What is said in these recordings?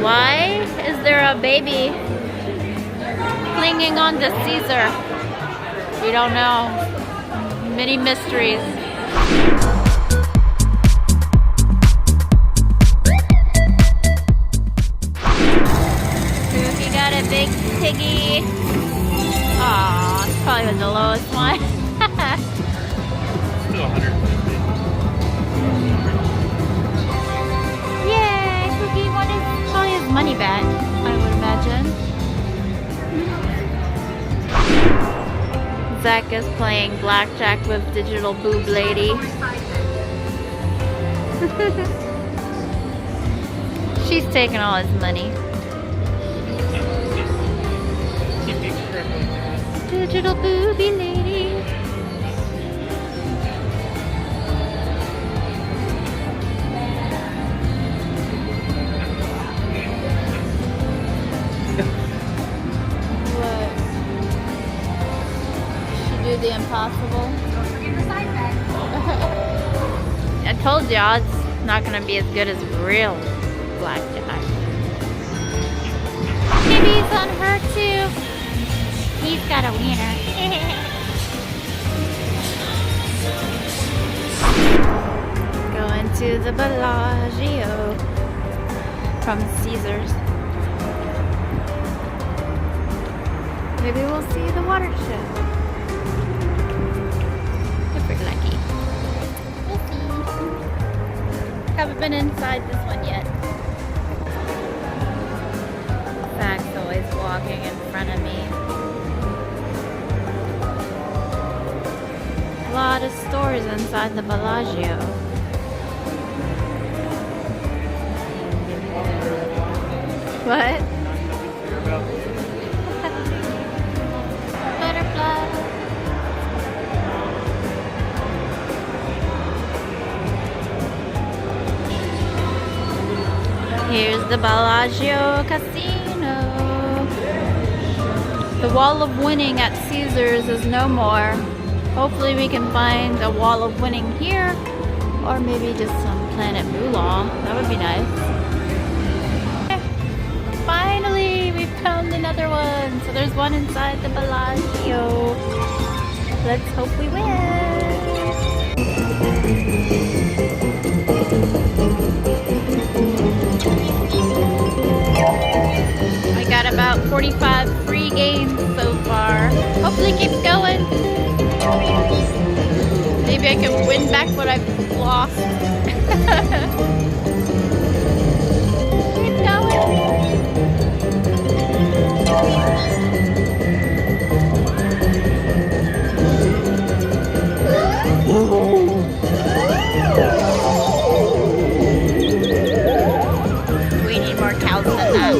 Why is there a baby clinging on to Caesar? We don't know. Many mysteries. Spooky got a big piggy. Aw, this probably was the lowest one. Still 150. Yay, Spooky wanted probably his money back, I would imagine. Zach is playing blackjack with Digital Boob Lady. She's taking all his money. Digital Booby Lady. What? She do the impossible? I told y'all it's not gonna be as good as real blackjack. Maybe it's on her too. He's got a wiener. Going to the Bellagio from Caesars. Maybe we'll see the water show. If we're lucky. We'll see. Haven't been inside this one yet. Zach's always walking in front of me. A lot of stores inside the Bellagio. What? Butterfly. Here's the Bellagio Casino. The wall of winning at Caesars is no more. Hopefully we can find a wall of winning here, or maybe just some Planet Moolah. That would be nice. Finally, we found another one. So there's one inside the Bellagio. Let's hope we win. I got about 45 free games so far. Hopefully it keeps going. Maybe I can win back what I've lost. Keep going. We need more cows than that.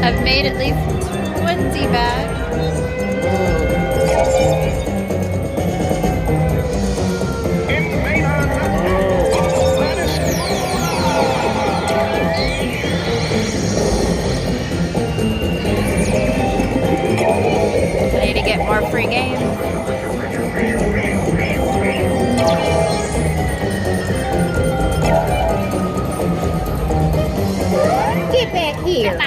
I've made at least 20 back. I need to get more free games. Get back here.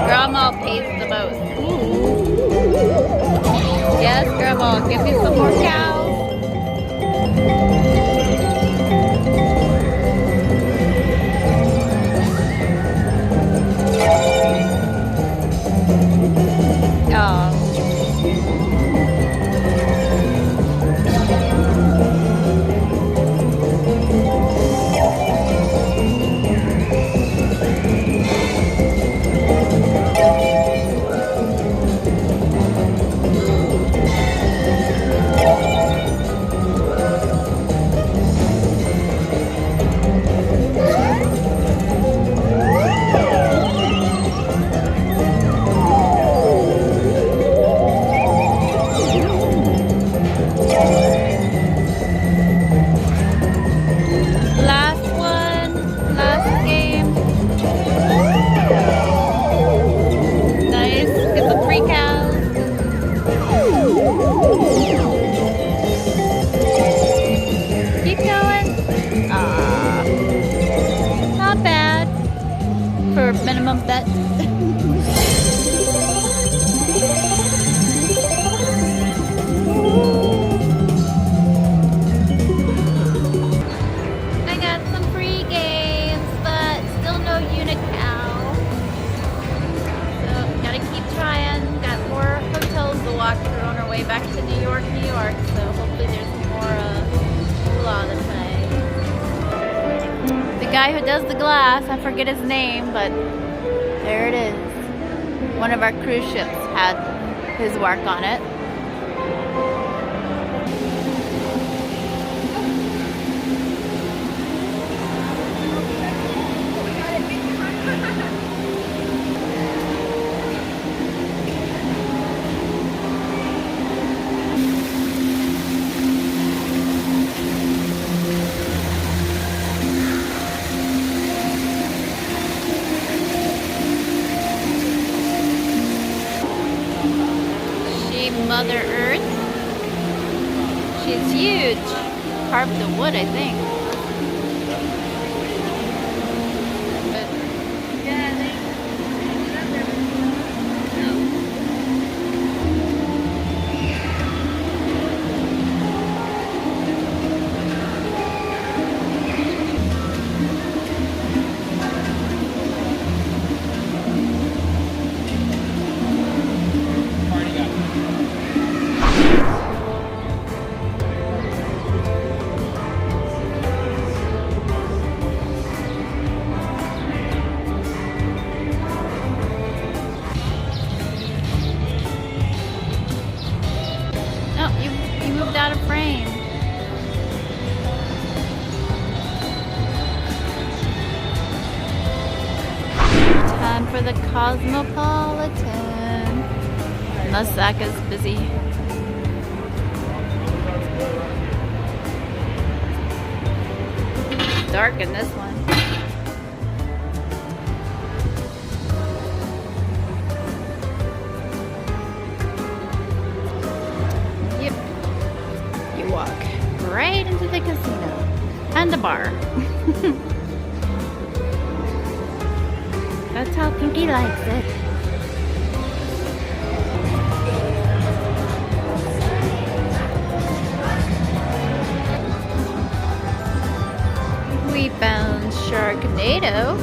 Grandma pays the most. Whimsical, give me some more cows. Minimum bet. I got some free games, but still no unicow. So gotta keep trying. Got more hotels to walk through on our way back to New York, New York. So hopefully there's more moolah to play. The guy who does the glass, I forget his name, but there it is. One of our cruise ships had his work on it. Mother Earth. She's huge. Carved the wood, I think. Out of frame. Time for the Cosmopolitan. Unless Zach is busy. It's dark in this one. Walk right into the casino and the bar. That's how Pinky likes it. We found Sharknado.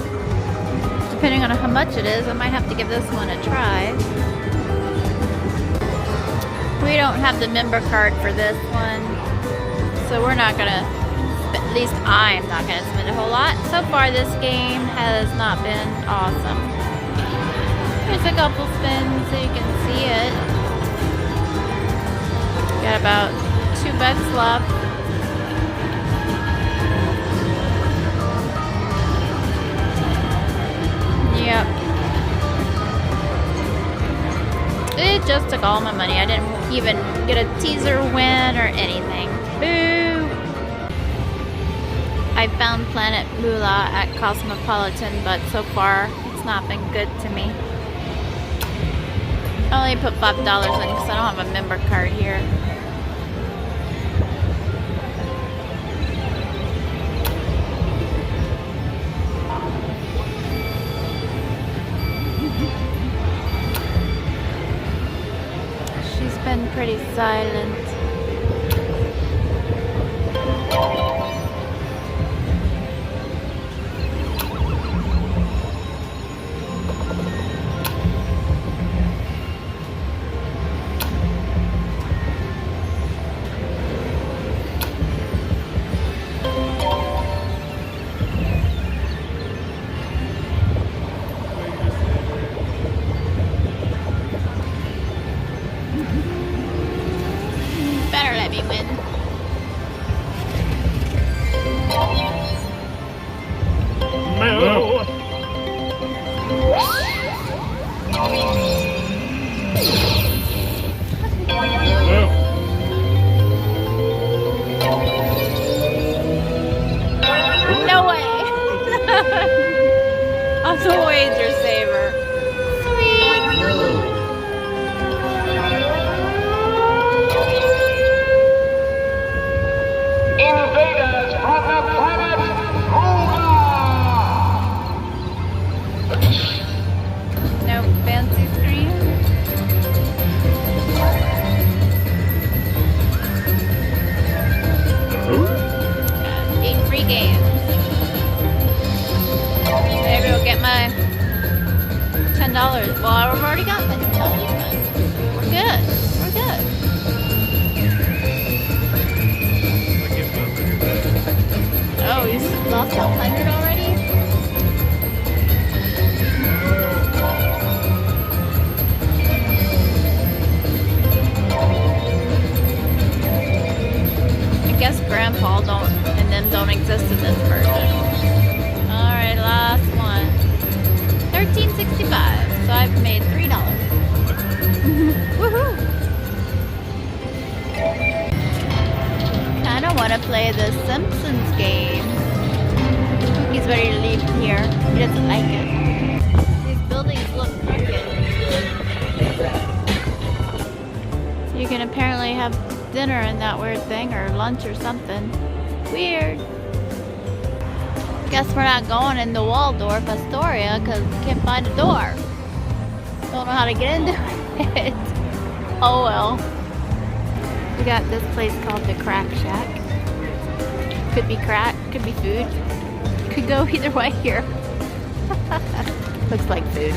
Depending on how much it is, I might have to give this one a try. We don't have the member card for this one, so we're not gonna, at least I'm not gonna spend a whole lot. So far this game has not been awesome. There's a couple spins so you can see it. Got about $2 left. Yep. It just took all my money. I didn't even get a teaser win or anything. Boo! I found Planet Moolah at Cosmopolitan, but so far it's not been good to me. I only put $5 in because I don't have a member card here. been pretty silent. Better let me win. No. No way! I'm the wager saver. Sweet! Invaders from the planet Hoga! No fancy screen. 8 free games. Maybe we'll get my $10. Well, I've already got my $10, but we're good. We're good. Oh, he's lost 100 already? I guess Grandpa and them don't exist in this version. Alright, last one. $13.65. So I've made $3. Woohoo! Kinda wanna play the Simpsons game. He's ready to leave here. He doesn't like it. These buildings look crooked. You can apparently have dinner in that weird thing, or lunch or something. Weird. Guess we're not going in the Waldorf Astoria because we can't find a door. Don't know how to get into it. Oh well. We got this place called the Crack Shack. Could be crack, could be food. Could go either way here. Looks like food.